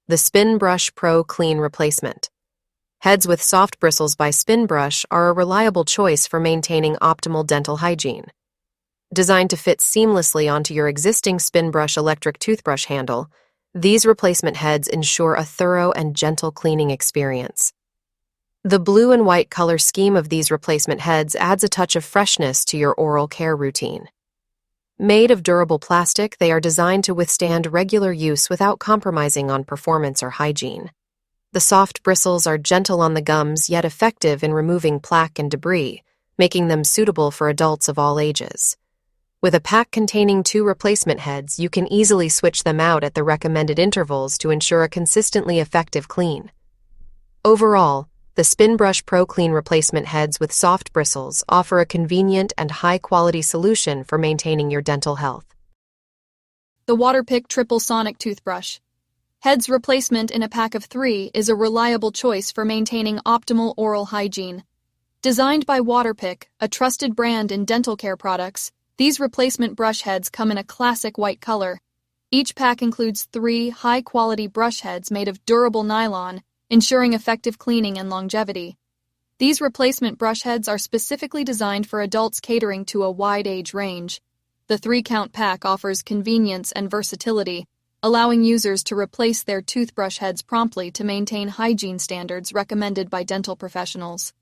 the Spin Brush Pro Clean Replacement. Heads with soft bristles by Spin Brush are a reliable choice for maintaining optimal dental hygiene. Designed to fit seamlessly onto your existing Spin Brush electric toothbrush handle, these replacement heads ensure a thorough and gentle cleaning experience. The blue and white color scheme of these replacement heads adds a touch of freshness to your oral care routine. Made of durable plastic, they are designed to withstand regular use without compromising on performance or hygiene. The soft bristles are gentle on the gums yet effective in removing plaque and debris, making them suitable for adults of all ages. With a pack containing 2 replacement heads, you can easily switch them out at the recommended intervals to ensure a consistently effective clean. Overall, the Spin Brush Pro Clean replacement heads with soft bristles offer a convenient and high-quality solution for maintaining your dental health. The Waterpik Triple Sonic Toothbrush. Heads replacement in a pack of 3 is a reliable choice for maintaining optimal oral hygiene. Designed by Waterpik, a trusted brand in dental care products, these replacement brush heads come in a classic white color. Each pack includes 3 high-quality brush heads made of durable nylon, ensuring effective cleaning and longevity. These replacement brush heads are specifically designed for adults catering to a wide age range. The 3-count pack offers convenience and versatility, allowing users to replace their toothbrush heads promptly to maintain hygiene standards recommended by dental professionals.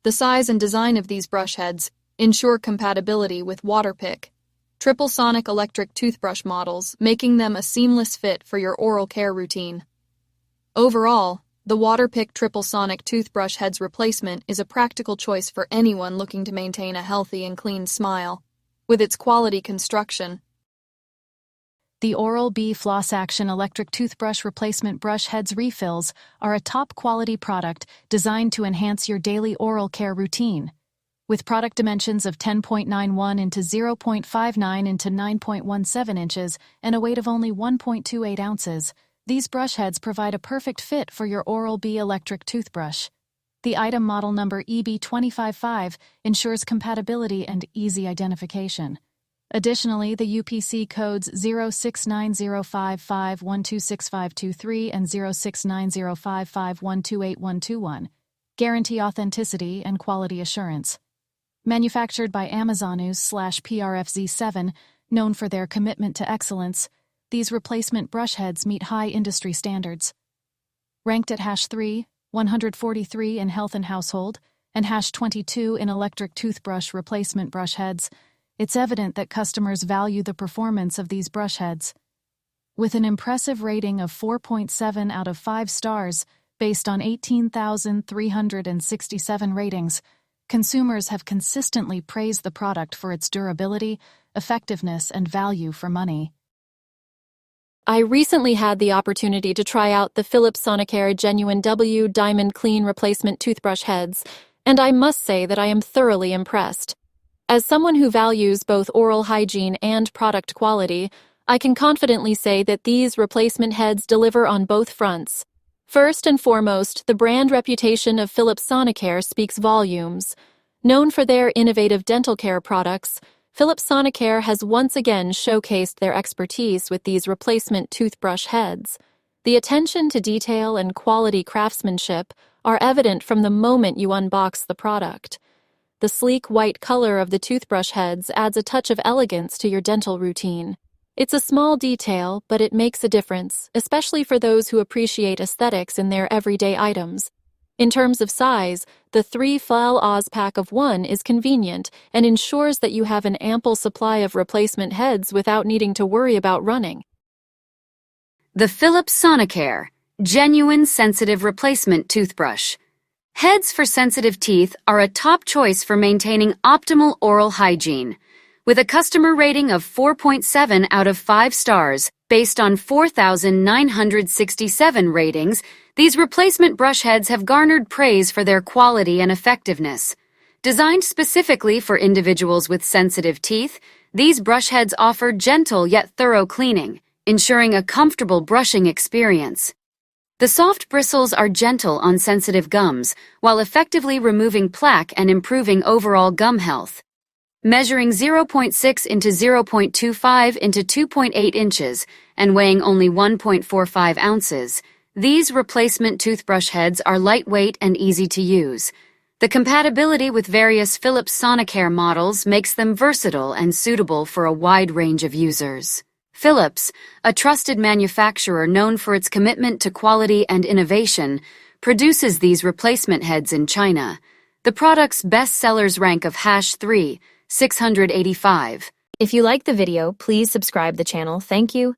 The size and design of these brush heads ensure compatibility with Waterpik Triple Sonic electric toothbrush models, making them a seamless fit for your oral care routine. Overall, the Waterpik Triple Sonic toothbrush heads replacement is a practical choice for anyone looking to maintain a healthy and clean smile. With its quality construction, the Oral-B Floss Action electric toothbrush replacement brush heads refills are a top-quality product designed to enhance your daily oral care routine. With product dimensions of 10.91 into 0.59 into 9.17 inches and a weight of only 1.28 ounces, these brush heads provide a perfect fit for your Oral-B electric toothbrush. The item model number EB255 ensures compatibility and easy identification. Additionally, the UPC codes 069055126523 and 069055128121 guarantee authenticity and quality assurance. Manufactured by Amazonus/PRFZ7, known for their commitment to excellence, these replacement brush heads meet high industry standards. Ranked at #3, 143 in health and household, and #22 in electric toothbrush replacement brush heads, it's evident that customers value the performance of these brush heads. With an impressive rating of 4.7 out of 5 stars based on 18,367 ratings, consumers have consistently praised the product for its durability, effectiveness, and value for money. I recently had the opportunity to try out the Philips Sonicare Genuine W Diamond Clean Replacement Toothbrush Heads, and I must say that I am thoroughly impressed. As someone who values both oral hygiene and product quality, I can confidently say that these replacement heads deliver on both fronts. First and foremost, the brand reputation of Philips Sonicare speaks volumes. Known for their innovative dental care products, Philips Sonicare has once again showcased their expertise with these replacement toothbrush heads. The attention to detail and quality craftsmanship are evident from the moment you unbox the product. The sleek white color of the toothbrush heads adds a touch of elegance to your dental routine. It's a small detail, but it makes a difference, especially for those who appreciate aesthetics in their everyday items. In terms of size, the 3-file Oz pack of 1 is convenient and ensures that you have an ample supply of replacement heads without needing to worry about running. The Philips Sonicare Genuine Sensitive Replacement Toothbrush. Heads for sensitive teeth are a top choice for maintaining optimal oral hygiene. With a customer rating of 4.7 out of 5 stars, based on 4,967 ratings, these replacement brush heads have garnered praise for their quality and effectiveness. Designed specifically for individuals with sensitive teeth, these brush heads offer gentle yet thorough cleaning, ensuring a comfortable brushing experience. The soft bristles are gentle on sensitive gums, while effectively removing plaque and improving overall gum health. Measuring 0.6 into 0.25 into 2.8 inches and weighing only 1.45 ounces, These replacement toothbrush heads are lightweight and easy to use. The compatibility with various Philips Sonicare models makes them versatile and suitable for a wide range of users. Philips, a trusted manufacturer known for its commitment to quality and innovation, produces these replacement heads in China. The product's best sellers rank of #3, 685. If you like the video, please subscribe the channel. Thank you.